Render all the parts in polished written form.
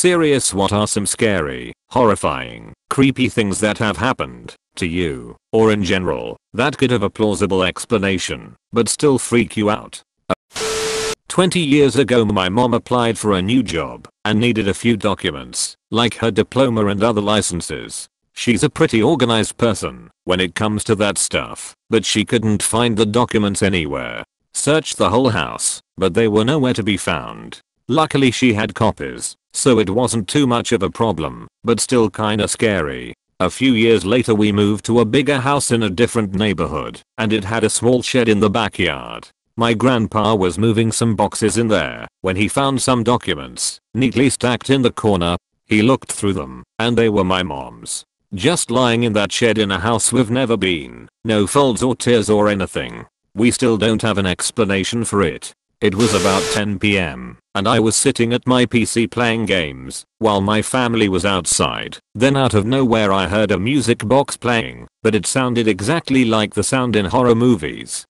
serious, what are some scary, horrifying, creepy things that have happened to you, or in general, that could have a plausible explanation, but still freak you out? 20 years ago my mom applied for a new job and needed a few documents, like her diploma and other licenses. She's a pretty organized person when it comes to that stuff, but she couldn't find the documents anywhere. Searched the whole house, but they were nowhere to be found. Luckily she had copies, so it wasn't too much of a problem, but still kinda scary. A few years later we moved to a bigger house in a different neighborhood, and it had a small shed in the backyard. My grandpa was moving some boxes in there when he found some documents neatly stacked in the corner. He looked through them, and they were my mom's. Just lying in that shed in a house we've never been. No folds or tears or anything. We still don't have an explanation for it. It was about 10 PM, and I was sitting at my PC playing games while my family was outside. Then out of nowhere I heard a music box playing, but it sounded exactly like the sound in horror movies.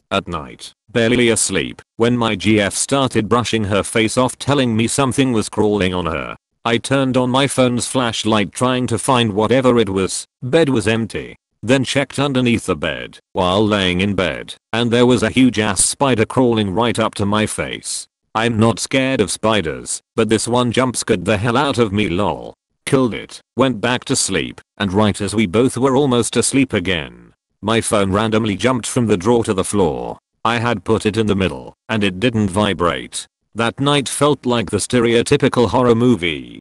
At night, barely asleep, when my GF started brushing her face off telling me something was crawling on her. I turned on my phone's flashlight trying to find whatever it was. Bed was empty. Then checked underneath the bed while laying in bed, and there was a huge ass spider crawling right up to my face. I'm not scared of spiders, but this one jump scared the hell out of me, lol. Killed it, went back to sleep, and right as we both were almost asleep again, my phone randomly jumped from the drawer to the floor. I had put it in the middle, and it didn't vibrate. That night felt like the stereotypical horror movie.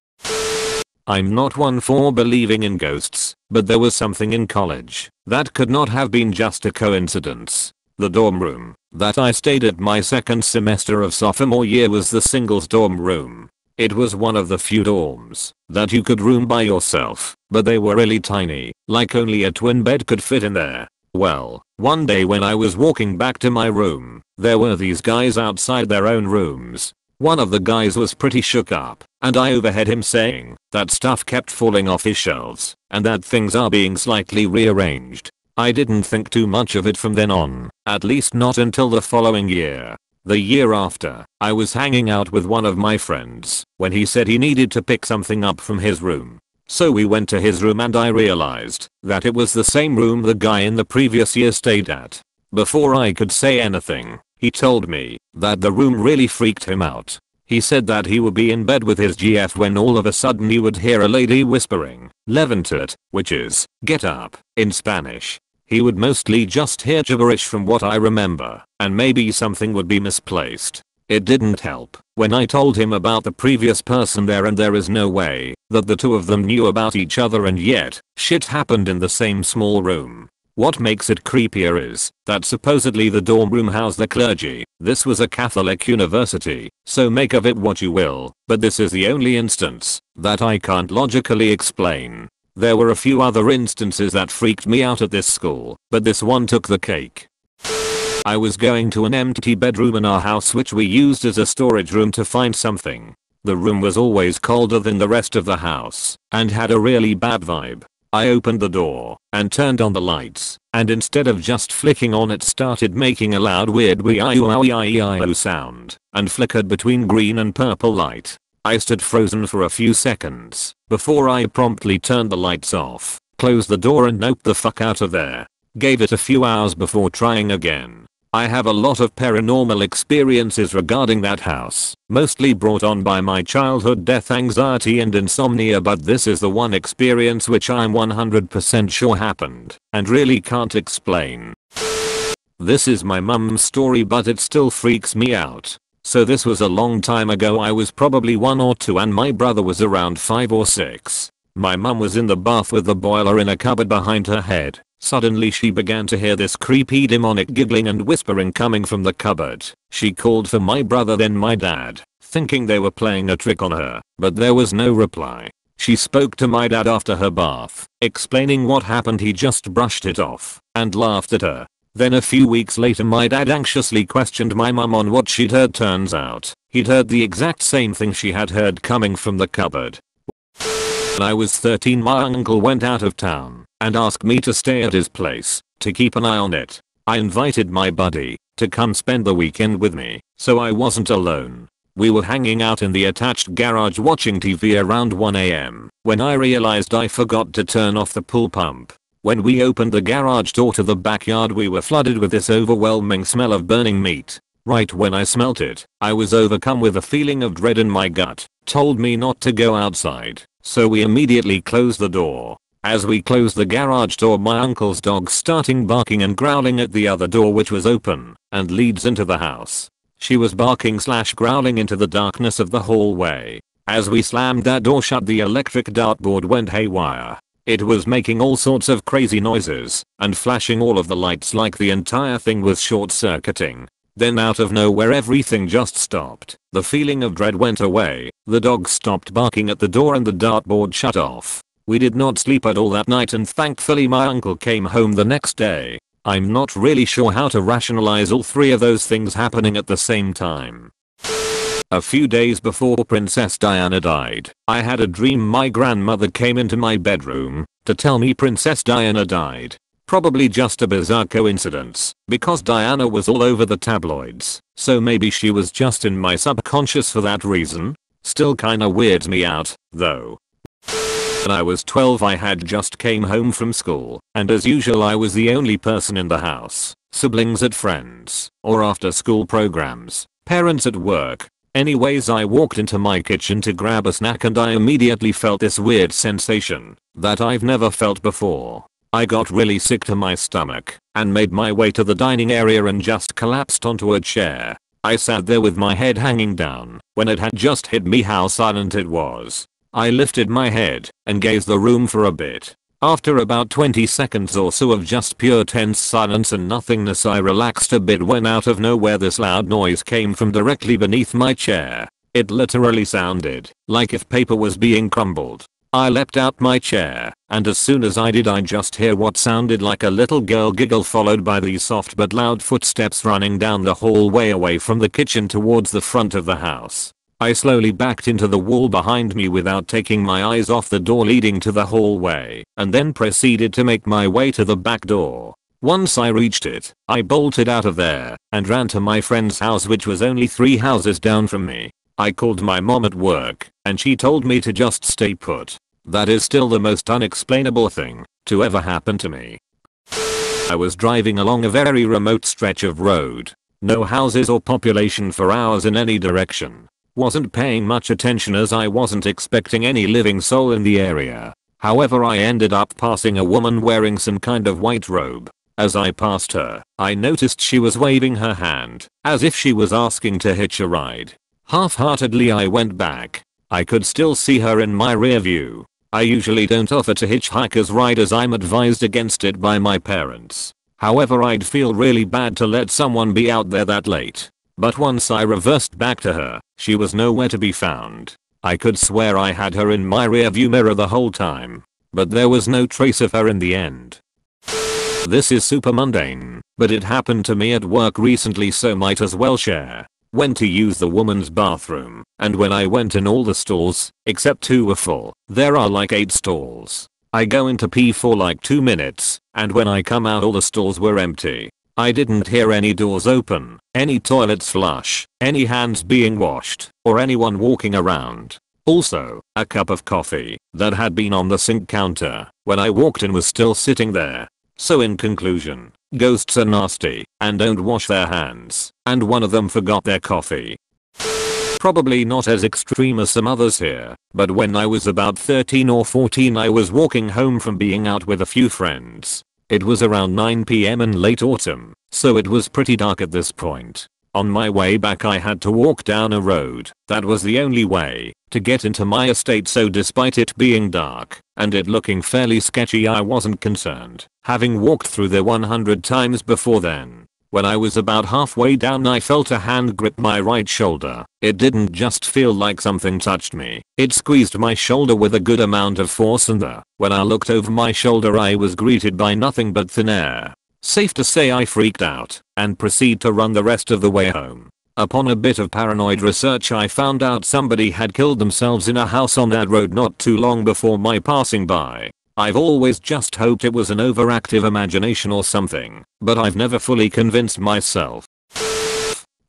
I'm not one for believing in ghosts, but there was something in college that could not have been just a coincidence. The dorm room that I stayed at my second semester of sophomore year was the singles dorm room. It was one of the few dorms that you could room by yourself, but they were really tiny, like only a twin bed could fit in there. Well, one day when I was walking back to my room, there were these guys outside their own rooms. One of the guys was pretty shook up, and I overheard him saying that stuff kept falling off his shelves, and that things are being slightly rearranged. I didn't think too much of it from then on, at least not until the following year. The year after, I was hanging out with one of my friends when he said he needed to pick something up from his room. So we went to his room and I realized that it was the same room the guy in the previous year stayed at. Before I could say anything, he told me that the room really freaked him out. He said that he would be in bed with his GF when all of a sudden he would hear a lady whispering, "Levantate," which is, "get up," in Spanish. He would mostly just hear gibberish from what I remember, and maybe something would be misplaced. It didn't help when I told him about the previous person there, and there is no way that the two of them knew about each other, and yet shit happened in the same small room. What makes it creepier is that supposedly the dorm room housed the clergy. This was a Catholic university, so make of it what you will, but this is the only instance that I can't logically explain. There were a few other instances that freaked me out at this school, but this one took the cake. I was going to an empty bedroom in our house which we used as a storage room to find something. The room was always colder than the rest of the house and had a really bad vibe. I opened the door and turned on the lights, and instead of just flicking on, it started making a loud weird wee-io sound and flickered between green and purple light. I stood frozen for a few seconds before I promptly turned the lights off, closed the door and noped the fuck out of there. Gave it a few hours before trying again. I have a lot of paranormal experiences regarding that house, mostly brought on by my childhood death anxiety and insomnia, but this is the one experience which I'm 100% sure happened and really can't explain. This is my mum's story, but it still freaks me out. So this was a long time ago. I was probably 1 or 2 and my brother was around 5 or 6. My mum was in the bath with the boiler in a cupboard behind her head. Suddenly she began to hear this creepy demonic giggling and whispering coming from the cupboard. She called for my brother, then my dad, thinking they were playing a trick on her, but there was no reply. She spoke to my dad after her bath, explaining what happened. He just brushed it off and laughed at her. Then a few weeks later my dad anxiously questioned my mum on what she'd heard. Turns out, he'd heard the exact same thing she had heard coming from the cupboard. When I was 13, my uncle went out of town and asked me to stay at his place to keep an eye on it. I invited my buddy to come spend the weekend with me, so I wasn't alone. We were hanging out in the attached garage watching TV around 1 AM when I realized I forgot to turn off the pool pump. When we opened the garage door to the backyard, we were flooded with this overwhelming smell of burning meat. Right when I smelt it, I was overcome with a feeling of dread in my gut, told me not to go outside, so we immediately closed the door. As we closed the garage door, my uncle's dog started barking and growling at the other door, which was open and leads into the house. She was barking/growling into the darkness of the hallway. As we slammed that door shut, the electric dartboard went haywire. It was making all sorts of crazy noises and flashing all of the lights like the entire thing was short-circuiting. Then out of nowhere everything just stopped. The feeling of dread went away, the dog stopped barking at the door, and the dartboard shut off. We did not sleep at all that night, and thankfully my uncle came home the next day. I'm not really sure how to rationalize all three of those things happening at the same time. A few days before Princess Diana died, I had a dream my grandmother came into my bedroom to tell me Princess Diana died. Probably just a bizarre coincidence, because Diana was all over the tabloids, so maybe she was just in my subconscious for that reason. Still kinda weirds me out, though. When I was 12, I had just came home from school, and as usual I was the only person in the house. Siblings at friends, or after school programs, parents at work. Anyways, I walked into my kitchen to grab a snack, and I immediately felt this weird sensation that I've never felt before. I got really sick to my stomach and made my way to the dining area and just collapsed onto a chair. I sat there with my head hanging down when it had just hit me how silent it was. I lifted my head and gazed the room for a bit. After about 20 seconds or so of just pure tense silence and nothingness, I relaxed a bit when out of nowhere this loud noise came from directly beneath my chair. It literally sounded like if paper was being crumbled. I leapt out my chair, and as soon as I did, I just hear what sounded like a little girl giggle, followed by these soft but loud footsteps running down the hallway away from the kitchen towards the front of the house. I slowly backed into the wall behind me without taking my eyes off the door leading to the hallway, and then proceeded to make my way to the back door. Once I reached it, I bolted out of there and ran to my friend's house, which was only 3 houses down from me. I called my mom at work, and she told me to just stay put. That is still the most unexplainable thing to ever happen to me. I was driving along a very remote stretch of road. No houses or population for hours in any direction. Wasn't paying much attention as I wasn't expecting any living soul in the area. However, I ended up passing a woman wearing some kind of white robe. As I passed her, I noticed she was waving her hand as if she was asking to hitch a ride. Half-heartedly I went back. I could still see her in my rear view. I usually don't offer to hitchhikers ride as I'm advised against it by my parents. However, I'd feel really bad to let someone be out there that late. But once I reversed back to her, she was nowhere to be found. I could swear I had her in my rearview mirror the whole time, but there was no trace of her in the end. This is super mundane, but it happened to me at work recently, so might as well share. Went to use the woman's bathroom, and when I went in, all the stalls, except 2, were full. There are like 8 stalls. I go in to pee for like 2 minutes, and when I come out, all the stalls were empty. I didn't hear any doors open, any toilets flush, any hands being washed, or anyone walking around. Also, a cup of coffee that had been on the sink counter when I walked in was still sitting there. So in conclusion, ghosts are nasty and don't wash their hands, and one of them forgot their coffee. Probably not as extreme as some others here, but when I was about 13 or 14, I was walking home from being out with a few friends. It was around 9 PM in late autumn, so it was pretty dark at this point. On my way back, I had to walk down a road that was the only way to get into my estate, so despite it being dark and it looking fairly sketchy, I wasn't concerned, having walked through there 100 times before then. When I was about halfway down, I felt a hand grip my right shoulder. It didn't just feel like something touched me, it squeezed my shoulder with a good amount of force, and when I looked over my shoulder, I was greeted by nothing but thin air. Safe to say I freaked out and proceeded to run the rest of the way home. Upon a bit of paranoid research, I found out somebody had killed themselves in a house on that road not too long before my passing by. I've always just hoped it was an overactive imagination or something, but I've never fully convinced myself.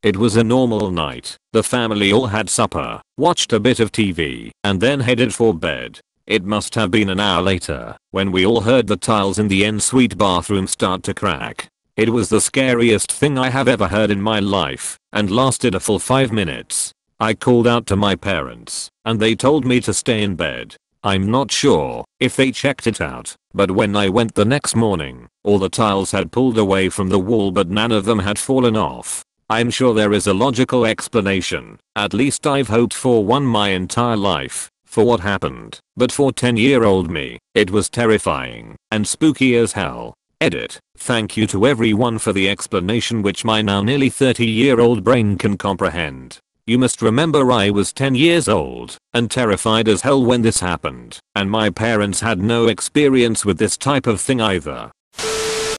It was a normal night. The family all had supper, watched a bit of TV, and then headed for bed. It must have been an hour later when we all heard the tiles in the ensuite bathroom start to crack. It was the scariest thing I have ever heard in my life and lasted a full 5 minutes. I called out to my parents and they told me to stay in bed. I'm not sure if they checked it out, but when I went the next morning, all the tiles had pulled away from the wall but none of them had fallen off. I'm sure there is a logical explanation, at least I've hoped for one my entire life, for what happened, but for 10-year-old me, it was terrifying and spooky as hell. Edit. Thank you to everyone for the explanation which my now nearly 30-year-old brain can comprehend. You must remember I was 10 years old and terrified as hell when this happened, and my parents had no experience with this type of thing either.